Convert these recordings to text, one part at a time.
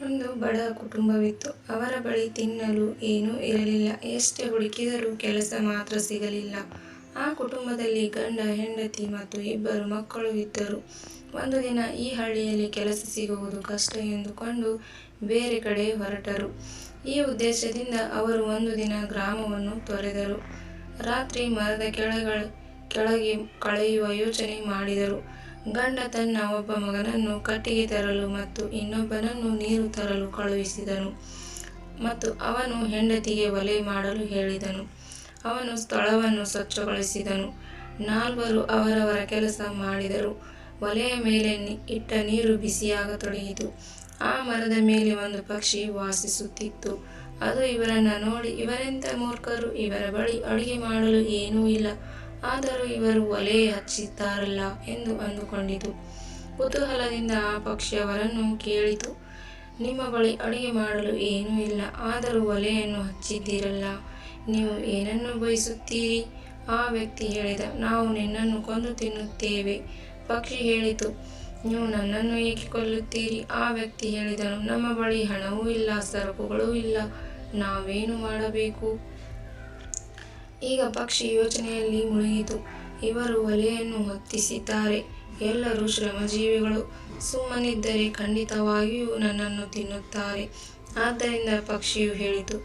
ಒಂದು ಬಡ ಕುಟುಂಬವಿತ್ತು. ಅವರ ಬಳಿ ತಿನ್ನಲು ಏನೂ ಇರಲಿಲ್ಲ. ಎಷ್ಟೇ ಹುಡುಕಿದರೂ ಕೆಲಸ ಮಾತ್ರ ಸಿಗಲಿಲ್ಲ. ಆ ಕುಟುಂಬದಲ್ಲಿ ಗಂಡ, ಹೆಂಡತಿ ಮತ್ತು ಇಬ್ಬರು ಮಕ್ಕಳು ಇದ್ದರು. ಒಂದು ದಿನ ಈ ಹಳ್ಳಿಯಲ್ಲಿ ಕೆಲಸ ಸಿಗುವುದು ಕಷ್ಟ ಎಂದುಕೊಂಡು ಬೇರೆ ಕಡೆ ಹೊರಟರು. ಈ ಉದ್ದೇಶದಿಂದ ಅವರು ಒಂದು ದಿನ ಗ್ರಾಮವನ್ನು ತೊರೆದರು. ರಾತ್ರಿ ಮರದ ಕೆಳಗೆ ಕಳೆಯುವ ಯೋಚನೆ ಮಾಡಿದರು. ಗಂಡ ತನ್ನ ಒಬ್ಬ ಮಗನನ್ನು ಕಟ್ಟಿಗೆ ತರಲು ಮತ್ತು ಇನ್ನೊಬ್ಬನನ್ನು ನೀರು ತರಲು ಕಳುಹಿಸಿದನು ಮತ್ತು ಅವನು ಹೆಂಡತಿಗೆ ಒಲೆ ಮಾಡಲು ಹೇಳಿದನು. ಅವನು ಸ್ಥಳವನ್ನು ಸ್ವಚ್ಛಗೊಳಿಸಿದನು. ನಾಲ್ವರು ಅವರವರ ಕೆಲಸ ಮಾಡಿದರು. ಒಲೆಯ ಮೇಲೆ ಇಟ್ಟ ನೀರು ಬಿಸಿಯಾಗತೊಡಗಿತು. ಆ ಮರದ ಮೇಲೆ ಒಂದು ಪಕ್ಷಿ ವಾಸಿಸುತ್ತಿತ್ತು. ಅದು ಇವರನ್ನು ನೋಡಿ, ಇವರೆಂಥ ಮೂರ್ಖರು, ಇವರ ಬಳಿ ಅಡುಗೆ ಮಾಡಲು ಏನೂ ಇಲ್ಲ, ಆದರೂ ಇವರು ಒಲೆ ಹಚ್ಚಿದ್ದಾರಲ್ಲ ಎಂದು ಅಂದುಕೊಂಡಿತು. ಕುತೂಹಲದಿಂದ ಆ ಪಕ್ಷಿ ಅವರನ್ನು ಕೇಳಿತು, ನಿಮ್ಮ ಬಳಿ ಅಡುಗೆ ಮಾಡಲು ಏನೂ ಇಲ್ಲ, ಆದರೂ ಒಲೆಯನ್ನು ಹಚ್ಚಿದ್ದೀರಲ್ಲ, ನೀವು ಏನನ್ನು ಬಯಸುತ್ತೀರಿ? ಆ ವ್ಯಕ್ತಿ ಹೇಳಿದ, ನಾವು ನಿನ್ನನ್ನು ಕೊಂದು ತಿನ್ನುತ್ತೇವೆ. ಪಕ್ಷಿ ಹೇಳಿತು, ನೀವು ನನ್ನನ್ನು ಏಕೆ ಕೊಲ್ಲುತ್ತೀರಿ? ಆ ವ್ಯಕ್ತಿ ಹೇಳಿದನು, ನಮ್ಮ ಬಳಿ ಹಣವೂ ಇಲ್ಲ, ಸರಕುಗಳೂ ಇಲ್ಲ, ನಾವೇನು ಮಾಡಬೇಕು? ಈಗ ಪಕ್ಷಿ ಯೋಚನೆಯಲ್ಲಿ ಮುಳುಗಿತು. ಇವರು ಒಲೆಯನ್ನು ಹೊತ್ತಿಸಿದ್ದಾರೆ, ಎಲ್ಲರೂ ಶ್ರಮಜೀವಿಗಳು, ಸುಮ್ಮನಿದ್ದರೆ ಖಂಡಿತವಾಗಿಯೂ ನನ್ನನ್ನು ತಿನ್ನುತ್ತಾರೆ. ಆದ್ದರಿಂದ ಪಕ್ಷಿಯು ಹೇಳಿತು,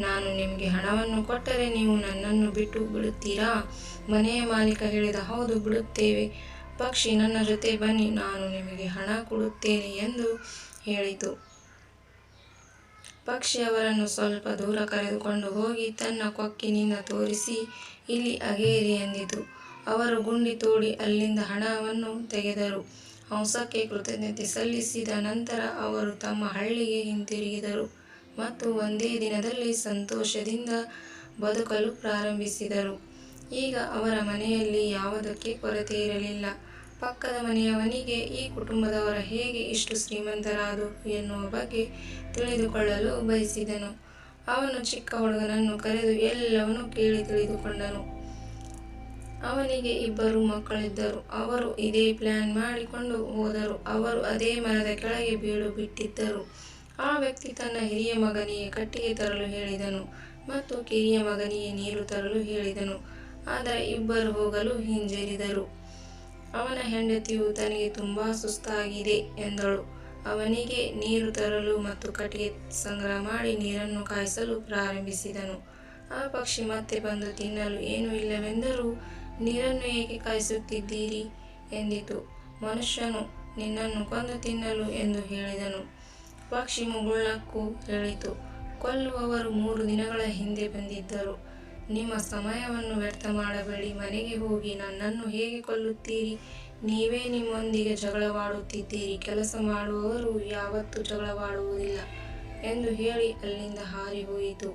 ನಾನು ನಿಮಗೆ ಹಣವನ್ನು ಕೊಟ್ಟರೆ ನೀವು ನನ್ನನ್ನು ಬಿಟ್ಟು ಬಿಡುತ್ತೀರಾ? ಮನೆಯ ಮಾಲೀಕ ಹೇಳಿದ, ಹೌದು, ಬಿಡುತ್ತೇವೆ. ಪಕ್ಷಿ ನನ್ನ ಜೊತೆ ಬನ್ನಿ, ನಾನು ನಿಮಗೆ ಹಣ ಕೊಡುತ್ತೇನೆ ಎಂದು ಹೇಳಿತು. ಪಕ್ಷಿ ಅವರನ್ನು ಸ್ವಲ್ಪ ದೂರ ಕರೆದುಕೊಂಡು ಹೋಗಿ ತನ್ನ ಕೊಕ್ಕಿನಿಂದ ತೋರಿಸಿ, ಇಲ್ಲಿ ಅಗೆಯಿರಿ ಎಂದಿತು. ಅವರು ಗುಂಡಿ ತೋಡಿ ಅಲ್ಲಿಂದ ಹಣವನ್ನು ತೆಗೆದರು. ಹಂಸಕ್ಕೆ ಕೃತಜ್ಞತೆ ಸಲ್ಲಿಸಿದ ನಂತರ ಅವರು ತಮ್ಮ ಹಳ್ಳಿಗೆ ಹಿಂತಿರುಗಿದರು ಮತ್ತು ಒಂದೇ ದಿನದಲ್ಲಿ ಸಂತೋಷದಿಂದ ಬದುಕಲು ಪ್ರಾರಂಭಿಸಿದರು. ಈಗ ಅವರ ಮನೆಯಲ್ಲಿ ಯಾವುದಕ್ಕೆ ಕೊರತೆ ಇರಲಿಲ್ಲ. ಪಕ್ಕದ ಮನೆಯವನಿಗೆ ಈ ಕುಟುಂಬದವರು ಹೇಗೆ ಇಷ್ಟು ಶ್ರೀಮಂತರಾದರು ಎನ್ನುವ ಬಗ್ಗೆ ತಿಳಿದುಕೊಳ್ಳಲು ಬಯಸಿದನು. ಅವನು ಚಿಕ್ಕ ಹುಡುಗನನ್ನು ಕರೆದು ಎಲ್ಲವನ್ನೂ ಕೇಳಿ ತಿಳಿದುಕೊಂಡನು. ಅವನಿಗೆ ಇಬ್ಬರು ಮಕ್ಕಳಿದ್ದರು. ಅವರು ಇದೇ ಪ್ಲಾನ್ ಮಾಡಿಕೊಂಡು ಹೋದರು. ಅವರು ಅದೇ ಮರದ ಕೆಳಗೆ ಬೀಡು ಬಿಟ್ಟಿದ್ದರು. ಆ ವ್ಯಕ್ತಿ ತನ್ನ ಹಿರಿಯ ಮಗನಿಗೆ ಕಟ್ಟಿಗೆ ತರಲು ಹೇಳಿದನು ಮತ್ತು ಕಿರಿಯ ಮಗನಿಗೆ ನೀರು ತರಲು ಹೇಳಿದನು, ಆದರೆ ಇಬ್ಬರು ಹೋಗಲು ಹಿಂಜರಿದರು. ಅವನ ಹೆಂಡತಿಯು ತನಗೆ ತುಂಬಾ ಸುಸ್ತಾಗಿದೆ ಎಂದಳು. ಅವನಿಗೆ ನೀರು ತರಲು ಮತ್ತು ಕಟ್ಟಿಗೆ ಸಂಗ್ರಹ ಮಾಡಿ ನೀರನ್ನು ಕಾಯಿಸಲು ಪ್ರಾರಂಭಿಸಿದನು. ಆ ಪಕ್ಷಿ ಮತ್ತೆ ಬಂದು ತಿನ್ನಲು ಏನೂ ಇಲ್ಲವೆಂದರೂ ನೀರನ್ನು ಏಕೆ ಕಾಯಿಸುತ್ತಿದ್ದೀರಿ ಎಂದಿತು. ಮನುಷ್ಯನು ನಿನ್ನನ್ನು ಕೊಂದು ತಿನ್ನಲು ಎಂದು ಹೇಳಿದನು. ಪಕ್ಷಿ ಮುಗುಳ್ನಕ್ಕು ಹೇಳಿತು, ಕೊಲ್ಲುವವರು 3 ದಿನಗಳ ಹಿಂದೆ ಬಂದಿದ್ದರು. ನಿಮ್ಮ ಸಮಯವನ್ನು ವ್ಯರ್ಥ ಮಾಡಬೇಡಿ, ಮನೆಗೆ ಹೋಗಿ ನನ್ನನ್ನು ಹೇಗೆ ಕೊಲ್ಲುತ್ತೀರಿ? ನೀವೇ ನಿಮ್ಮೊಂದಿಗೆ ಜಗಳವಾಡುತ್ತಿದ್ದೀರಿ, ಕೆಲಸ ಮಾಡುವವರು ಯಾವತ್ತೂ ಜಗಳವಾಡುವುದಿಲ್ಲ ಎಂದು ಹೇಳಿ ಅಲ್ಲಿಂದ ಹಾರಿ ಹೋಯಿತು.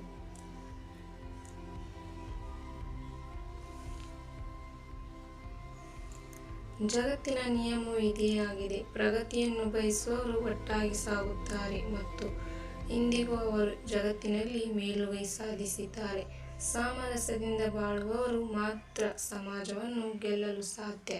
ಜಗತ್ತಿನ ನಿಯಮವು ಇದೇ ಆಗಿದೆ. ಪ್ರಗತಿಯನ್ನು ಬಯಸುವವರು ಒಟ್ಟಾಗಿ ಸಾಗುತ್ತಾರೆ ಮತ್ತು ಇಂದಿಗೂ ಅವರು ಜಗತ್ತಿನಲ್ಲಿ ಮೇಲುಗೈ ಸಾಧಿಸಿದ್ದಾರೆ. ಸಾಮರಸ್ಯದಿಂದ ಬಾಳುವವರು ಮಾತ್ರ ಸಮಾಜವನ್ನು ಗೆಲ್ಲಲು ಸಾಧ್ಯ.